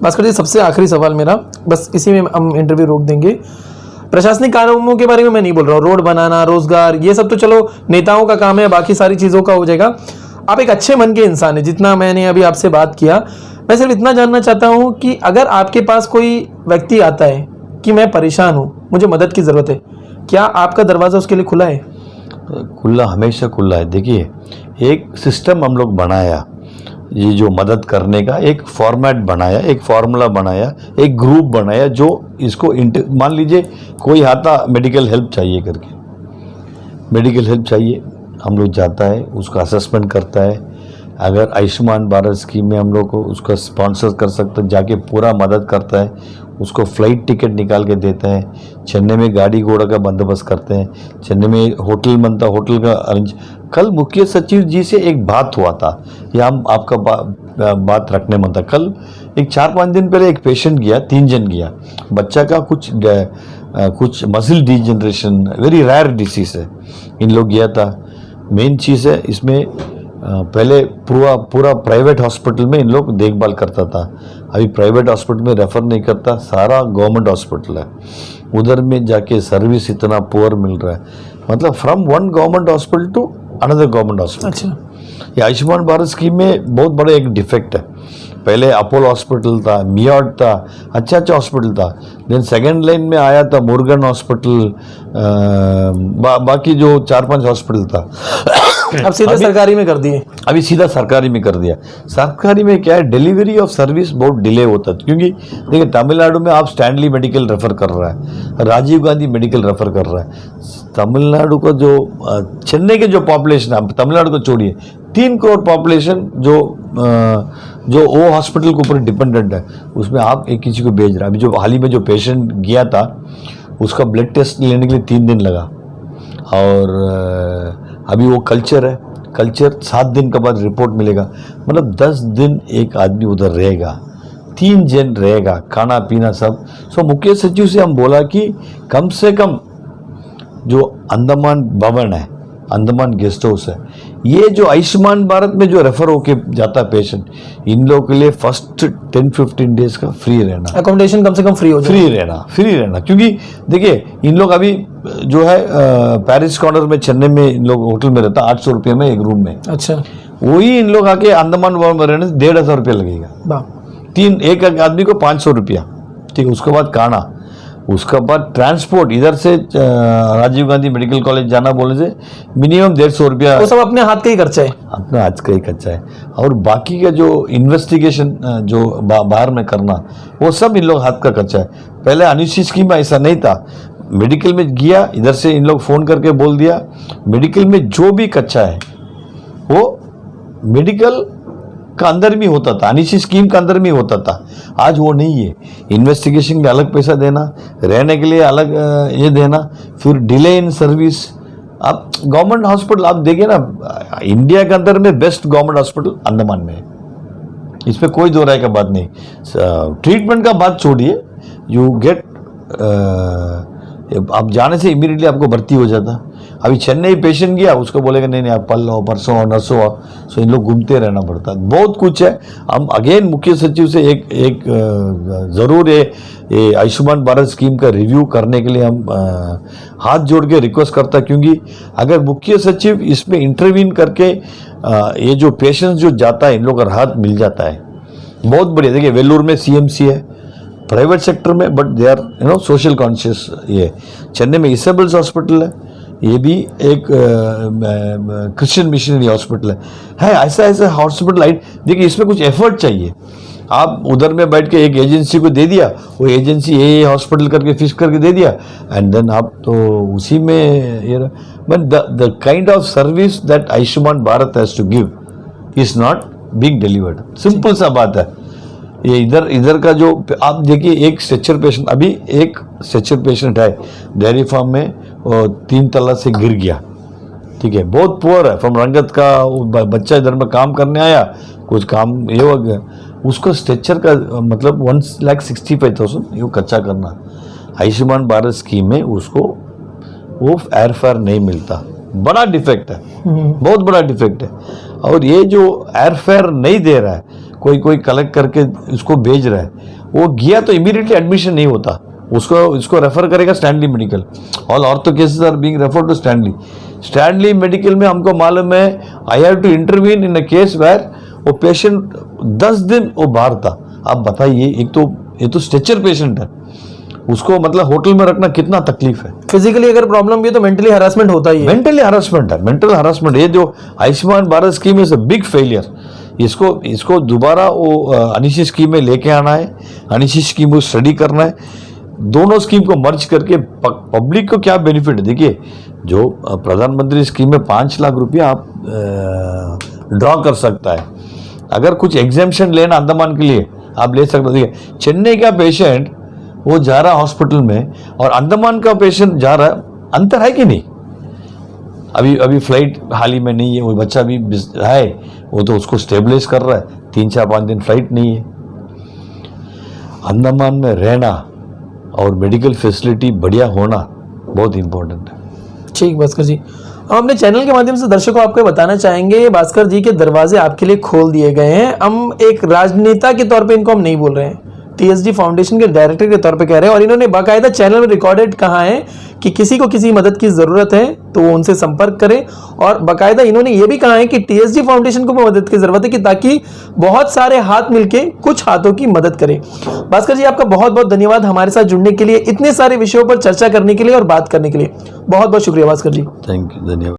भास्कर जी, सबसे आखिरी सवाल मेरा, बस इसी में हम इंटरव्यू रोक देंगे। प्रशासनिक कामों के बारे में मैं नहीं बोल रहा हूँ, रोड बनाना, रोजगार, ये सब तो चलो नेताओं का काम है, बाकी सारी चीज़ों का हो जाएगा। आप एक अच्छे मन के इंसान है, जितना मैंने अभी आपसे बात किया, मैं सिर्फ इतना जानना चाहता हूँ कि अगर आपके पास कोई व्यक्ति आता है कि मैं परेशान हूँ, मुझे मदद की ज़रूरत है, क्या आपका दरवाज़ा उसके लिए खुला है? खुला, हमेशा खुला है। देखिए, एक सिस्टम हम लोग बनाया, ये जो मदद करने का एक फॉर्मेट बनाया, एक फार्मूला बनाया, एक ग्रुप बनाया, जो इसको मान लीजिए कोई आता मेडिकल हेल्प चाहिए करके, मेडिकल हेल्प चाहिए, हम लोग जाता है, उसका असेसमेंट करता है। अगर आयुष्मान भारत स्कीम में हम लोग को उसका स्पॉन्सर कर सकते हैं, जाके पूरा मदद करता है, उसको फ्लाइट टिकट निकाल के देता है, चेन्नई में गाड़ी घोड़ा का बंदोबस्त करते हैं, चेन्नई में होटल बनता, होटल का अरेंज। कल मुख्य सचिव जी से एक बात हुआ था, या हम आपका बात रखने मन था। कल एक 4-5 दिन पहले एक पेशेंट गया, 3 जन गया, बच्चा का कुछ muscle degeneration, very rare disease है, इन लोग गया था। मेन चीज़ है इसमें, पहले पूरा प्राइवेट हॉस्पिटल में इन लोग देखभाल करता था, अभी प्राइवेट हॉस्पिटल में रेफर नहीं करता, सारा गवर्नमेंट हॉस्पिटल है, उधर में जाके सर्विस इतना पुअर मिल रहा है, मतलब from one government hospital to another government hospital. अच्छा, ये आयुष्मान भारत स्कीम में बहुत बड़ा एक डिफेक्ट है। पहले अपोलो हॉस्पिटल था, मियाड था, अच्छा हॉस्पिटल था, देन सेकेंड लाइन में आया था मुरुगन हॉस्पिटल, बाकी जो 4-5 हॉस्पिटल था, अब सीधा सरकारी में कर दिए। अभी सीधा सरकारी में कर दिया। सरकारी में क्या है, डिलीवरी ऑफ सर्विस बहुत डिले होता है, क्योंकि देखिए तमिलनाडु में आप स्टैनली मेडिकल रेफर कर रहा है, राजीव गांधी मेडिकल रेफर कर रहा है। तमिलनाडु का जो चेन्नई के जो पॉपुलेशन है, तमिलनाडु को छोड़िए, 3 करोड़ पॉपुलेशन जो वो हॉस्पिटल के ऊपर डिपेंडेंट है, उसमें आप एक किसी को भेज रहा है। अभी जो हाल ही में जो पेशेंट गया था, उसका ब्लड टेस्ट लेने के लिए 3 दिन लगा, और अभी वो कल्चर है, कल्चर 7 दिन के बाद रिपोर्ट मिलेगा, मतलब 10 दिन एक आदमी उधर रहेगा, 3 जन रहेगा, खाना पीना सब। सो मुख्य सचिव से हम बोला कि कम से कम जो अंडमान भवन है, अंडमान गेस्ट हाउस है, ये जो आयुष्मान भारत में जो रेफर होके जाता है पेशेंट, इन लोगों के लिए फर्स्ट 10-15 डेज का फ्री रहना, अकोमोडेशन कम से कम फ्री हो जाए, फ्री रहना। क्योंकि देखिए इन लोग अभी जो है पेरिस कॉर्नर में, चेन्नई में इन लोग होटल में रहता, 800 रुपये में एक रूम में। अच्छा, वही इन लोग आके अंडमान भवन में रहने से 1,500 रुपया लगेगा, एक आदमी को 500 रुपया, ठीक है। उसके बाद खाना, उसके बाद ट्रांसपोर्ट, इधर से राजीव गांधी मेडिकल कॉलेज जाना बोलने से मिनिमम 150 रुपया, वो सब अपने हाथ का ही खर्चा है, अपना हाथ का ही खर्चा है। और बाकी का जो इन्वेस्टिगेशन जो बाहर में करना, वो सब इन लोग हाथ का खर्चा है। पहले अनुसूचित स्कीम में ऐसा नहीं था, मेडिकल में गया, इधर से इन लोग फ़ोन करके बोल दिया, मेडिकल में जो भी कच्चा है वो मेडिकल का अंदर में होता था, अनुसूचित स्कीम का अंदर में होता था। आज वो नहीं है, इन्वेस्टिगेशन के अलग पैसा देना, रहने के लिए अलग ये देना, फिर डिले इन सर्विस। आप गवर्नमेंट हॉस्पिटल आप देखिए ना, इंडिया के अंदर में बेस्ट गवर्नमेंट हॉस्पिटल अंडमान में है, इसमें कोई दो राय का बात नहीं। ट्रीटमेंट का बात छोड़िए, यू गेट आप जाने से इमीडिएटली आपको भर्ती हो जाता। अभी चेन्नई पेशेंट गया, उसको बोलेगा नहीं आप कल हो, परसों हो, नर्सों हो, सो इन लोग घूमते रहना पड़ता है, बहुत कुछ है। हम अगेन मुख्य सचिव से एक ज़रूर ये आयुष्मान भारत स्कीम का रिव्यू करने के लिए हम हाथ जोड़ के रिक्वेस्ट करता है, क्योंकि अगर मुख्य सचिव इसमें इंटरवीन करके ये जो पेशेंट्स जो जाता है, इन लोग का राहत मिल जाता है, बहुत बढ़िया। देखिए वेलूर में CMC है, प्राइवेट सेक्टर में, but they are social conscious. ये चेन्नई में इसेबल्स हॉस्पिटल है, ये भी एक क्रिश्चियन मिशनरी हॉस्पिटल है ऐसा हॉस्पिटल। देखिए इसमें कुछ एफर्ट चाहिए। आप उधर में बैठ के एक एजेंसी को दे दिया, वो एजेंसी ये हॉस्पिटल करके फिक्स करके दे दिया, एंड देन आप तो उसी में, but the kind of service that Ayushman Bharat has to give is not being delivered. Simple सा बात है। ये इधर का जो आप देखिए, एक स्ट्रेचर पेशेंट, अभी एक स्ट्रेचर पेशेंट है डेयरी फार्म में, 3 तला से गिर गया, ठीक है, बहुत पुअर है, फ्रॉम रंगत का बच्चा इधर में काम करने आया, कुछ काम ये हो गया, उसको स्ट्रेचर का मतलब 1,65,000 ये कच्चा करना। आयुष्मान भारत स्कीम में उसको वो एयरफेयर नहीं मिलता, बड़ा डिफेक्ट है, बहुत बड़ा डिफेक्ट है। और ये जो एयरफेयर नहीं दे रहा है, कोई कलेक्ट करके इसको भेज रहा है, वो गया तो इमीडिएटली एडमिशन नहीं होता, इसको रेफर करेगा Stanley medical. All ortho cases are being referred to Stanley medical में हमको मालूम है I have to intervene in a case where वो पेशेंट 10 दिन वो बाहर था। आप बताइए, ये तो स्ट्रेचर पेशेंट है, उसको मतलब होटल में रखना कितना तकलीफ है। फिजिकली अगर प्रॉब्लम भी है तो मेंटली हरासमेंट होता ही है। मेंटली हरासमेंट है, मेंटल हरासमेंट। ये जो Ayushman Bharat scheme is a big failure. इसको दोबारा वो अनिशी स्कीम में लेके आना है, अनिशी स्कीम को स्टडी करना है, दोनों स्कीम को मर्ज करके पब्लिक को क्या बेनिफिट है। देखिए, जो प्रधानमंत्री स्कीम में 5 लाख रुपया आप ड्रॉ कर सकता है। अगर कुछ एग्जामिशन लेना अंडमान के लिए आप ले सकते। देखिए, चेन्नई का पेशेंट वो जा रहा है हॉस्पिटल में और अंडमान का पेशेंट जा रहा है, अंतर है कि नहीं? अभी फ्लाइट हाल ही में नहीं है, वो बच्चा भी है, वो तो उसको स्टेबलाइज कर रहा है, 3-4-5 दिन फ्लाइट नहीं है। अंडमान में रहना और मेडिकल फैसिलिटी बढ़िया होना बहुत इंपॉर्टेंट है। ठीक भास्कर जी, हम अपने चैनल के माध्यम से दर्शकों को आपको बताना चाहेंगे, भास्कर जी के दरवाजे आपके लिए खोल दिए गए हैं। हम एक राजनेता के तौर पे इनको हम नहीं बोल रहे हैं, टीएसडी फाउंडेशन के डायरेक्टर के तौर पे कह रहे हैं। और इन्होंने बाकायदा चैनल में रिकॉर्डेड कहा है कि किसी को किसी मदद की ज़रूरत है तो वो उनसे संपर्क करें। और बाकायदा इन्होंने ये भी कहा है कि टीएसडी फाउंडेशन को भी मदद की ज़रूरत है कि ताकि बहुत सारे हाथ मिलके कुछ हाथों की मदद करें। भास्कर जी, आपका बहुत बहुत धन्यवाद हमारे साथ जुड़ने के लिए, इतने सारे विषयों पर चर्चा करने के लिए और बात करने के लिए। बहुत बहुत शुक्रिया भास्कर जी। थैंक यू, धन्यवाद।